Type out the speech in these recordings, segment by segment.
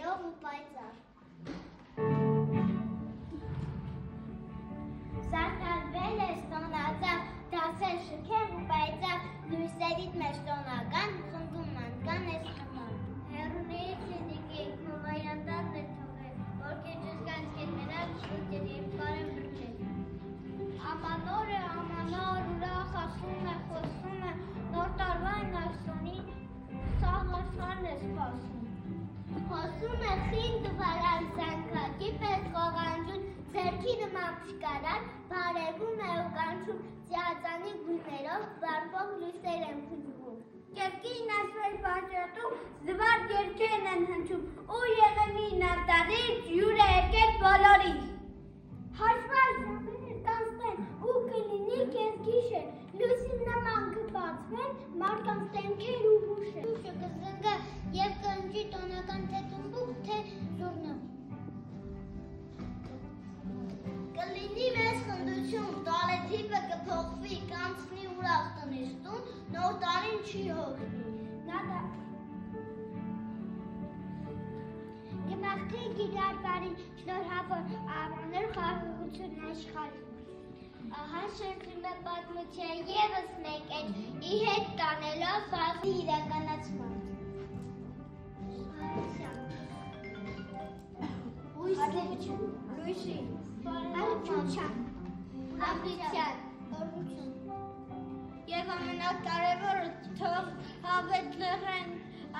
գույներով ու պայծառ։ Զարդարվել է ստոնածավ, դասեր շքեղ ու պայծառ, լույսերիդ մեջ տոնական, խնդում անկան ես համար։ Հեռուներից չդիկեք, մովայանդանն է թողել, որ կեջուս կանց կետմենալ շուտեր և կարեմ բրկել։ Ամանոր, ուրախ ասում է, խոսում է, նոր տարվային այսոնի, սաղ աշխարհն է սպասում։ Խոսում է խին դվարան զանգակի պես խողանջուն, ձերքի նման փշկարար, բարևում է ու կանչում, ծիածանի գույներով վարվող լույսեր են փնջվում։ Կերկին ասվել պատրատում, զվարդ երկեն են հնչում, ու եղեմին ավտարից յուր է եկել բոլորից։ Հաշվար ժամեր կանցնեն, ու կլինի կեզ գիշեր, լույսին նման կբացվեն, մարդկանց տեմքեր ու հուշեր։ Հուշը կզնգա և կնջի տոնական թե տումբուկ, թե զուրնը։ Կլինի մեզ խնդություն, տալեթիվը կփոխվի, կանցնի ուրախ տնիստուն, նոր տարին չի հոգնի։ Գմախթի գիտար բարին, շնորհավոր ամաներ խաղաղություն աշխարհին։ Ահա շրջում է պատմության ևս մեկ էջ, ի հետ տանելով բազի իրականացման։ Լույսի, հարություն, հապրության, օրություն։ Եվ ամենակարևորը թող հավետ լղեն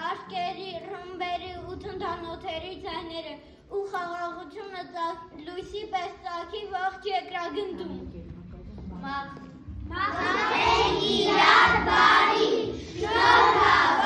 արկերի, ռմբերի ու թնդանոթերի ձայները ու խաղաղությունը լույսի պես ծագի ողջ երկրագնդում։ Մաղթենք իրար բարի, շնորհավոր